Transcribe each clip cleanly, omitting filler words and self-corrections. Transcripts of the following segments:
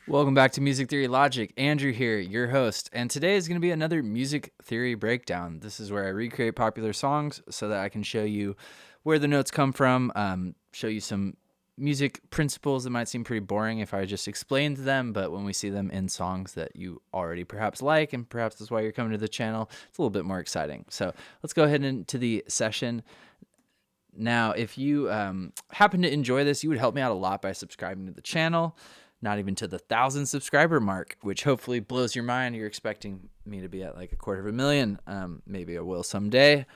Welcome back to Music Theory Logic. Andrew here, your host, and today is going to be another music theory breakdown. This is where I recreate popular songs so that I can show you where the notes come from, show you some music principles that might seem pretty boring if I just explained them, but when we see them in songs that you already perhaps like, and perhaps that's why you're coming to the channel, it's a little bit more exciting. So let's go ahead into the session. Now, if you happen to enjoy this, you would help me out a lot by subscribing to the channel. Not even to the 1,000 subscriber mark, which hopefully blows your mind. You're expecting me to be at like 250,000. Maybe I will someday.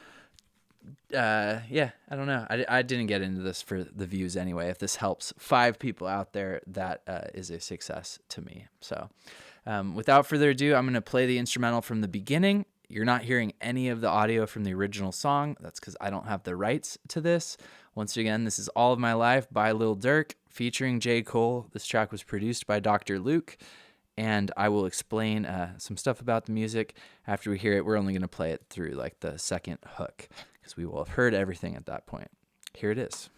Yeah, I don't know. I didn't get into this for the views anyway. If this helps 5 people out there, that is a success to me. So without further ado, I'm going to play the instrumental from the beginning. You're not hearing any of the audio from the original song. That's because I don't have the rights to this. Once again, this is All of My Life by Lil Durk featuring J. Cole. This track was produced by d.r.u, and I will explain some stuff about the music after we hear it. We're only going to play it through like the second hook because we will have heard everything at that point. Here it is.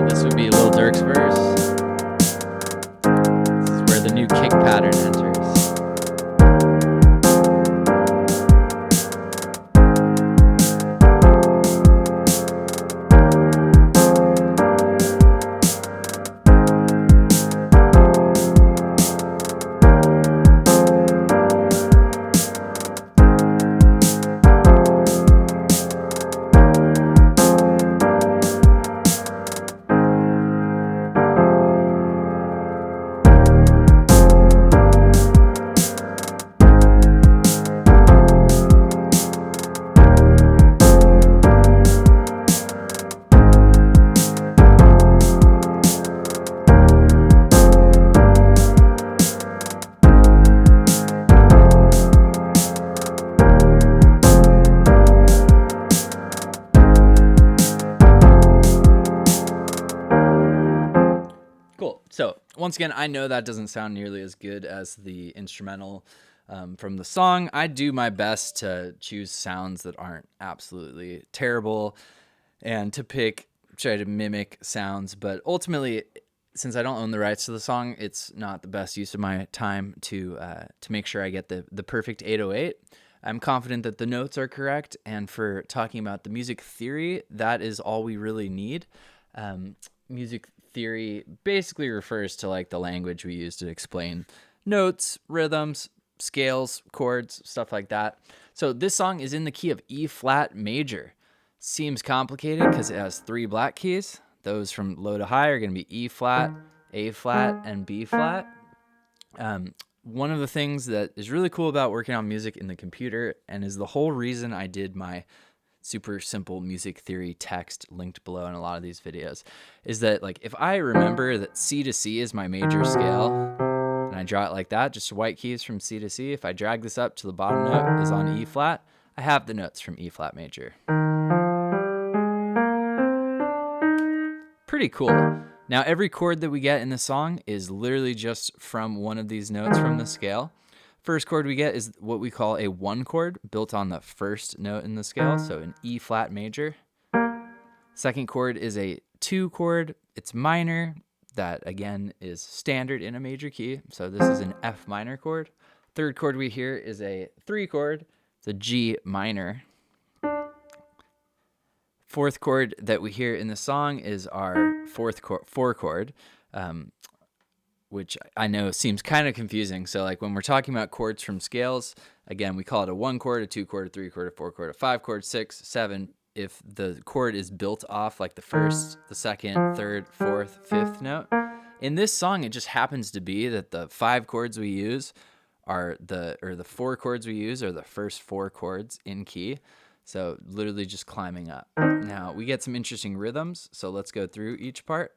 This would be Lil Durk's verse. This is where the new kick pattern enters. Cool. So once again, I know that doesn't sound nearly as good as the instrumental from the song. I do my best to choose sounds that aren't absolutely terrible and to try to mimic sounds. But ultimately, since I don't own the rights to the song, it's not the best use of my time to make sure I get the perfect 808. I'm confident that the notes are correct. And for talking about the music theory, that is all we really need. Music theory basically refers to like the language we use to explain notes, rhythms, scales, chords, stuff like that. So this song is in the key of E flat major. Seems complicated because it has 3 black keys. Those from low to high are going to be E flat, A flat, and B flat. One of the things that is really cool about working on music in the computer, and is the whole reason I did my super simple music theory text linked below in a lot of these videos, is that like if I remember that C to C is my major scale and I draw it like that, just white keys from C to C, if I drag this up to the bottom note is on E flat, I have the notes from E flat major. Pretty cool. Now every chord that we get in the song is literally just from one of these notes from the scale. First chord we get is what we call a 1 chord built on the first note in the scale, so an E flat major. Second chord is a 2 chord. It's minor. That again is standard in a major key, so this is an F minor chord. Third chord we hear is a 3 chord. It's a G minor. Fourth chord that we hear in the song is our 4 chord, which I know seems kind of confusing. So like when we're talking about chords from scales, again, we call it a 1 chord, a 2 chord, a 3 chord, a 4 chord, a 5 chord, 6, 7. If the chord is built off like the first, the second, third, fourth, fifth note, In this song, it just happens to be that the 5 chords we use are the 4 chords we use are the first 4 chords in key. So literally just climbing up. Now we get some interesting rhythms. So let's go through each part.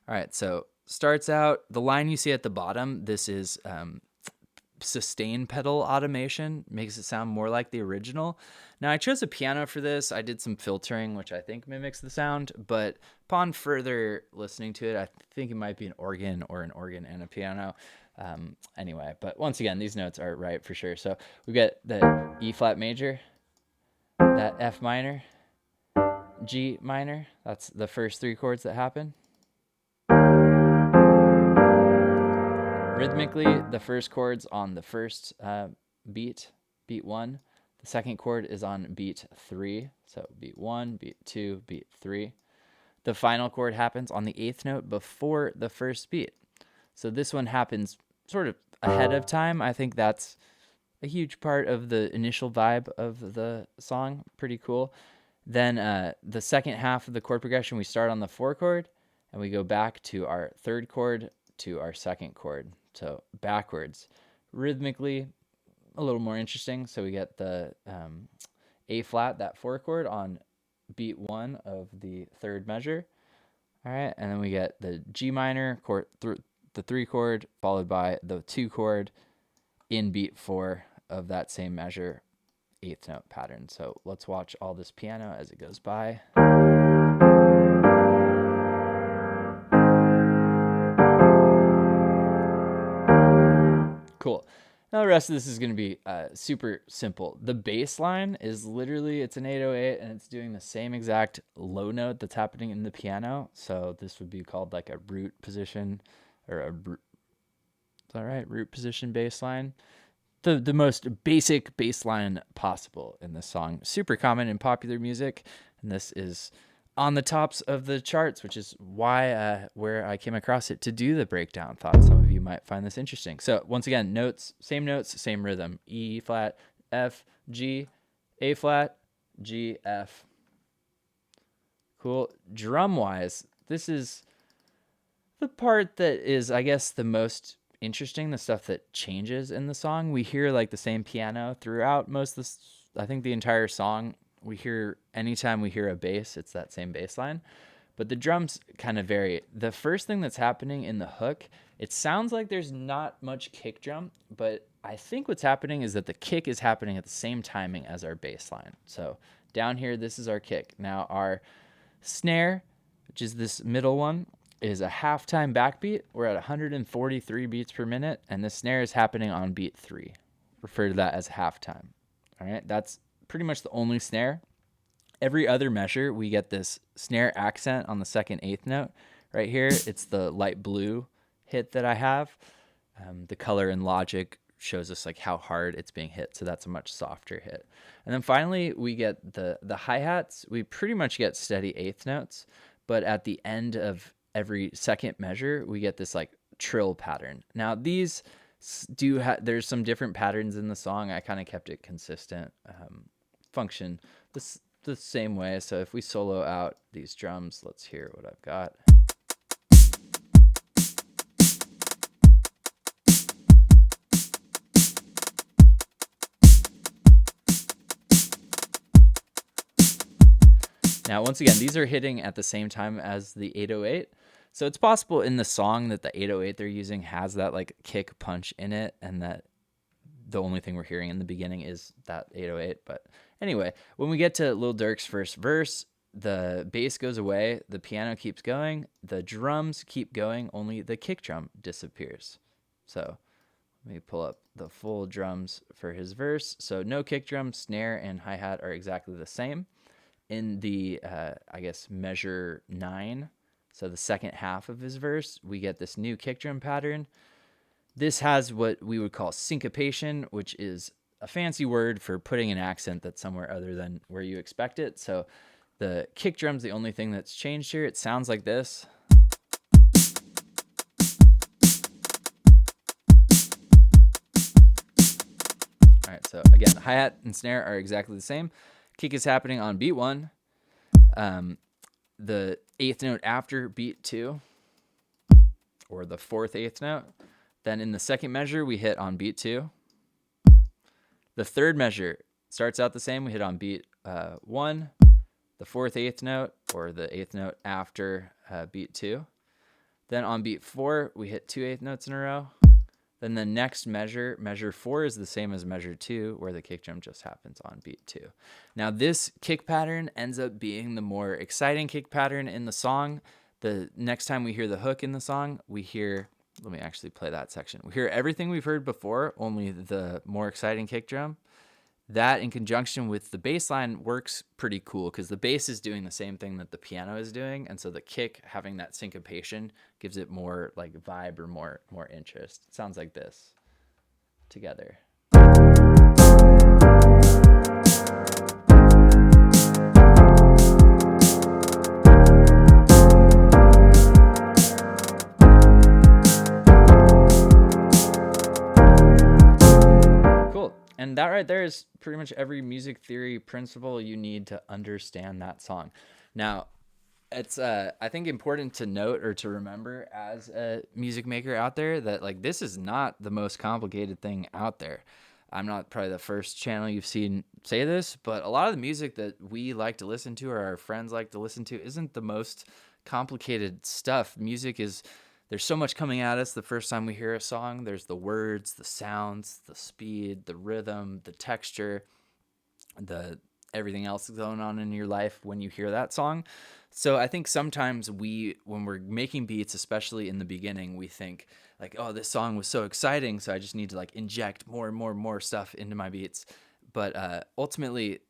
All right. So starts out the line you see at the bottom. This is sustain pedal automation, makes it sound more like the original. Now I chose a piano for this. I did some filtering, which I think mimics the sound, but upon further listening to it, I think it might be an organ or an organ and a piano. Anyway, but once again, these notes are right for sure. So we get the E flat major, that F minor, G minor. That's the first 3 chords that happen. Rhythmically, the first chord's on the first beat 1. The second chord is on beat 3. So beat 1, beat 2, beat 3. The final chord happens on the 8th note before the first beat. So this one happens sort of ahead of time. I think that's a huge part of the initial vibe of the song. Pretty cool. Then the second half of the chord progression, we start on the 4 chord and we go back to our 3rd chord to our 2nd chord. So backwards. Rhythmically, a little more interesting. So we get the A flat, that 4 chord on beat 1 of the 3rd measure. All right, and then we get the G minor chord, the 3 chord, followed by the 2 chord in beat 4 of that same measure, 8th note pattern. So let's watch all this piano as it goes by. Cool. Now the rest of this is going to be super simple. The bass line is literally, it's an 808 and it's doing the same exact low note that's happening in the piano. So this would be called like a root position or is that right? Root position bass line. The most basic bass line possible in this song. Super common in popular music. And this is on the tops of the charts, which is why where I came across it to do the breakdown. Thought some of you might find this interesting. So once again, notes, same rhythm. E flat, F, G, A flat, G, F. Cool. Drum wise, this is the part that is, I guess, the most interesting, the stuff that changes in the song. We hear like the same piano throughout most of this, I think the entire song. We hear, anytime we hear a bass, it's that same bass line. But the drums kind of vary. The first thing that's happening in the hook, it sounds like there's not much kick drum, but I think what's happening is that the kick is happening at the same timing as our bass line. So down here, this is our kick. Now our snare, which is this middle one, is a halftime backbeat. We're at 143 beats per minute, and the snare is happening on beat 3. Refer to that as halftime. All right, that's pretty much the only snare. Every other measure, we get this snare accent on the 2nd 8th note. Right here, it's the light blue hit that I have. The color in Logic shows us like how hard it's being hit, so that's a much softer hit. And then finally, we get the hi-hats. We pretty much get steady 8th notes, but at the end of every second measure, we get this like trill pattern. Now these there's some different patterns in the song. I kind of kept it consistent. Function the same way. So if we solo out these drums, let's hear what I've got. Now, once again, these are hitting at the same time as the 808. So it's possible in the song that the 808 they're using has that like kick punch in it, and that the only thing we're hearing in the beginning is that 808. But anyway, when we get to Lil Durk's first verse, the bass goes away, the piano keeps going, the drums keep going, only the kick drum disappears. So let me pull up the full drums for his verse. So no kick drum, snare, and hi-hat are exactly the same. In the, I guess, measure 9, so the second half of his verse, we get this new kick drum pattern. This has what we would call syncopation, which is a fancy word for putting an accent that's somewhere other than where you expect it. So the kick drum's the only thing that's changed here. It sounds like this. All right, so again, the hi-hat and snare are exactly the same. Kick is happening on beat 1. The 8th note after beat 2. or the fourth eighth note. Then in the second measure, we hit on beat 2. The third measure starts out the same. We hit on beat 1, the fourth eighth note, or the eighth note after beat 2. Then on beat 4, we hit 2 eighth notes in a row. Then the next measure, measure 4, is the same as measure 2, where the kick drum just happens on beat 2. Now this kick pattern ends up being the more exciting kick pattern in the song. The next time we hear the hook in the song, we hear, let me actually play that section. We hear everything we've heard before, only the more exciting kick drum. That in conjunction with the bass line works pretty cool because the bass is doing the same thing that the piano is doing. And so the kick having that syncopation gives it more like vibe or more interest. It sounds like this together. Cool. And that right there is pretty much every music theory principle you need to understand that song. Now, it's I think important to note or to remember as a music maker out there that like this is not the most complicated thing out there. I'm not probably the first channel you've seen say this, but a lot of the music that we like to listen to or our friends like to listen to isn't the most complicated stuff. Music is, there's so much coming at us the first time we hear a song. There's the words, the sounds, the speed, the rhythm, the texture, the everything else going on in your life when you hear that song. So I think sometimes when we're making beats, especially in the beginning, we think like, oh, this song was so exciting, so I just need to like inject more and more stuff into my beats. But ultimately,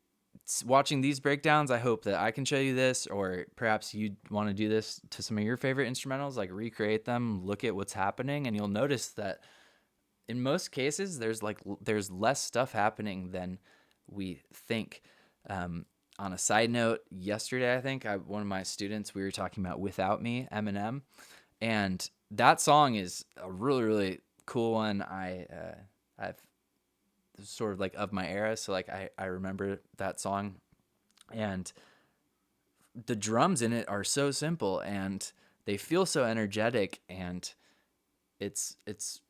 watching these breakdowns, I hope that I can show you this, or perhaps you want to do this to some of your favorite instrumentals, like recreate them, look at what's happening, and you'll notice that in most cases, there's less stuff happening than we think. On a side note, yesterday, I think one of my students, we were talking about "Without Me," Eminem, and that song is a really cool one. I've sort of like of my era, so like I remember that song, and the drums in it are so simple and they feel so energetic, and it's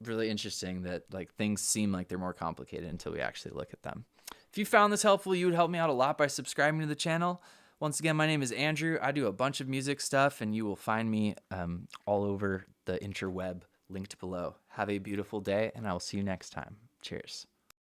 really interesting that like things seem like they're more complicated until we actually look at them. If you found this helpful, you would help me out a lot by subscribing to the channel. Once again, my name is Andrew. I do a bunch of music stuff, and you will find me all over the interweb linked below. Have a beautiful day, and I will see you next time. Cheers.